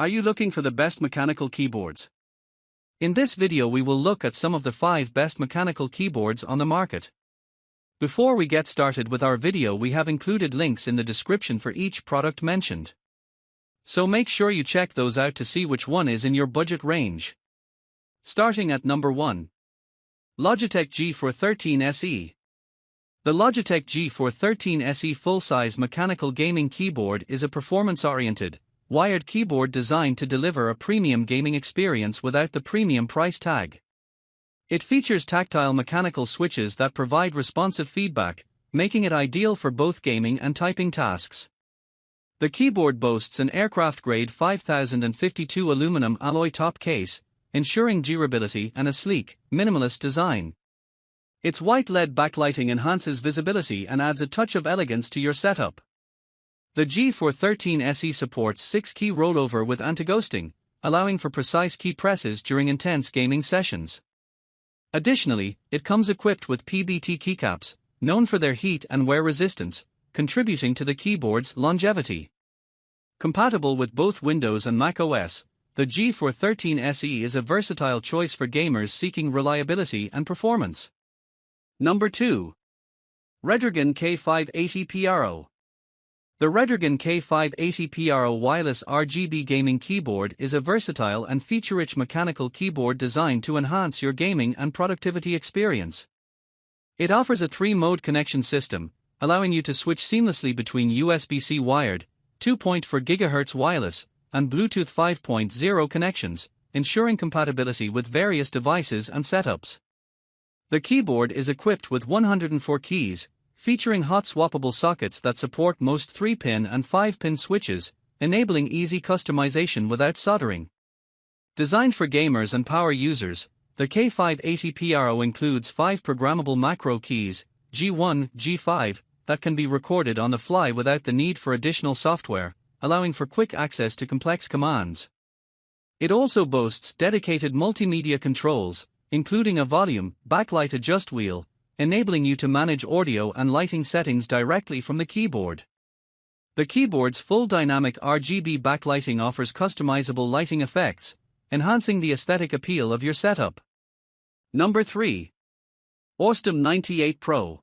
Are you looking for the best mechanical keyboards? In this video we will look at some of the 5 best mechanical keyboards on the market. Before we get started with our video, we have included links in the description for each product mentioned. So make sure you check those out to see which one is in your budget range. Starting at number 1. Logitech G413 SE. The Logitech G413 SE full-size mechanical gaming keyboard is a performance-oriented, wired keyboard designed to deliver a premium gaming experience without the premium price tag. It features tactile mechanical switches that provide responsive feedback, making it ideal for both gaming and typing tasks. The keyboard boasts an aircraft-grade 5052 aluminum alloy top case, ensuring durability and a sleek, minimalist design. Its white LED backlighting enhances visibility and adds a touch of elegance to your setup. The G413 SE supports 6-key rollover with anti-ghosting, allowing for precise key presses during intense gaming sessions. Additionally, it comes equipped with PBT keycaps, known for their heat and wear resistance, contributing to the keyboard's longevity. Compatible with both Windows and Mac OS, the G413 SE is a versatile choice for gamers seeking reliability and performance. Number 2. Redragon K580 PRO. The Redragon K580 PRO wireless RGB gaming keyboard is a versatile and feature-rich mechanical keyboard designed to enhance your gaming and productivity experience. It offers a 3-mode connection system, allowing you to switch seamlessly between USB-C wired, 2.4 GHz wireless, and Bluetooth 5.0 connections, ensuring compatibility with various devices and setups. The keyboard is equipped with 104 keys, featuring hot-swappable sockets that support most 3-pin and 5-pin switches, enabling easy customization without soldering. Designed for gamers and power users, the K580 PRO includes 5 programmable macro keys, G1, G5, that can be recorded on the fly without the need for additional software, allowing for quick access to complex commands. It also boasts dedicated multimedia controls, including a volume, backlight adjust wheel, enabling you to manage audio and lighting settings directly from the keyboard. The keyboard's full dynamic RGB backlighting offers customizable lighting effects, enhancing the aesthetic appeal of your setup. Number 3. AUSDOM 98 Pro.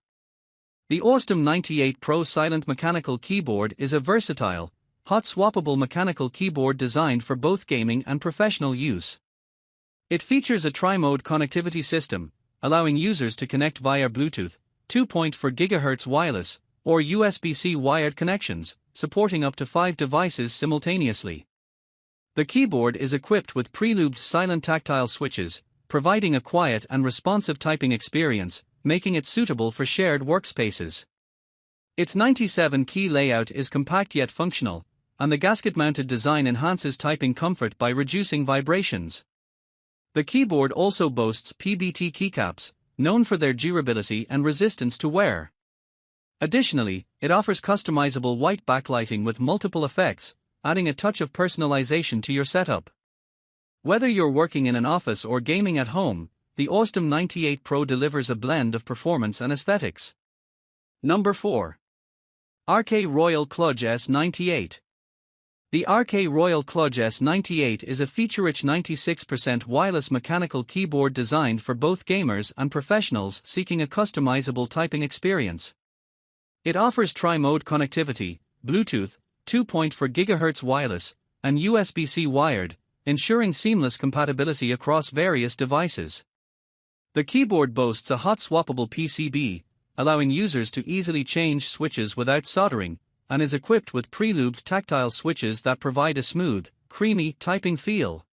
The AUSDOM 98 Pro silent mechanical keyboard is a versatile, hot-swappable mechanical keyboard designed for both gaming and professional use. It features a tri-mode connectivity system, allowing users to connect via Bluetooth, 2.4 GHz wireless, or USB-C wired connections, supporting up to 5 devices simultaneously. The keyboard is equipped with pre-lubed silent tactile switches, providing a quiet and responsive typing experience, making it suitable for shared workspaces. Its 97-key layout is compact yet functional, and the gasket-mounted design enhances typing comfort by reducing vibrations. The keyboard also boasts PBT keycaps, known for their durability and resistance to wear. Additionally, it offers customizable white backlighting with multiple effects, adding a touch of personalization to your setup. Whether you're working in an office or gaming at home, the AUSDOM 98 Pro delivers a blend of performance and aesthetics. Number 4. RK Royal KLUDGE S98. The RK Royal KLUDGE S98 is a feature-rich 96% wireless mechanical keyboard designed for both gamers and professionals seeking a customizable typing experience. It offers tri-mode connectivity, Bluetooth, 2.4 GHz wireless, and USB-C wired, ensuring seamless compatibility across various devices. The keyboard boasts a hot-swappable PCB, allowing users to easily change switches without soldering, and is equipped with pre-lubed tactile switches that provide a smooth, creamy typing feel.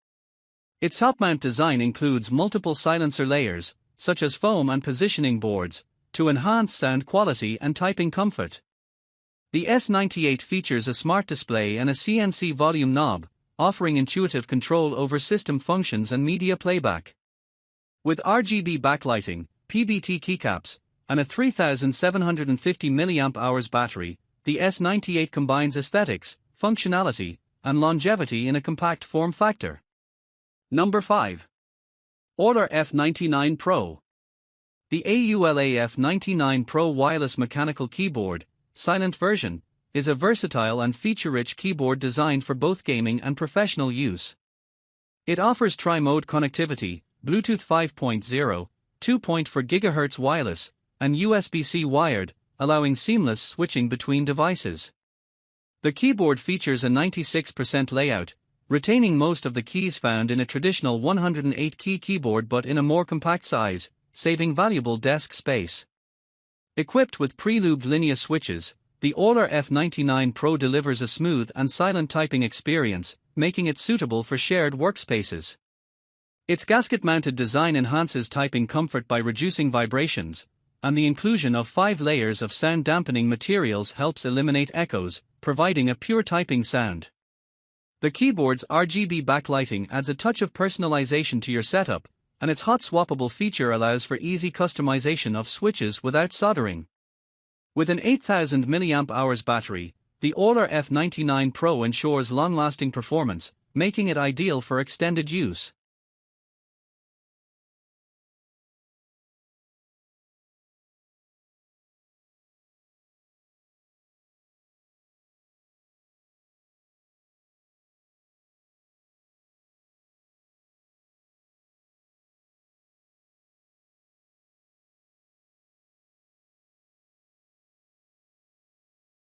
Its top-mount design includes multiple silencer layers, such as foam and positioning boards, to enhance sound quality and typing comfort. The S98 features a smart display and a CNC volume knob, offering intuitive control over system functions and media playback. With RGB backlighting, PBT keycaps, and a 3750 mAh battery, the S98 combines aesthetics, functionality, and longevity in a compact form factor. Number 5. AULA F99 Pro. The AULA F99 Pro wireless mechanical keyboard, silent version, is a versatile and feature-rich keyboard designed for both gaming and professional use. It offers tri-mode connectivity, Bluetooth 5.0, 2.4 GHz wireless, and USB-C wired, allowing seamless switching between devices. The keyboard features a 96% layout, retaining most of the keys found in a traditional 108-key keyboard but in a more compact size, saving valuable desk space. Equipped with pre-lubed linear switches, the AULA F99 Pro delivers a smooth and silent typing experience, making it suitable for shared workspaces. Its gasket-mounted design enhances typing comfort by reducing vibrations, and the inclusion of 5 layers of sound-dampening materials helps eliminate echoes, providing a pure typing sound. The keyboard's RGB backlighting adds a touch of personalization to your setup, and its hot swappable feature allows for easy customization of switches without soldering. With an 8000 mAh battery, the AULA F99 Pro ensures long-lasting performance, making it ideal for extended use.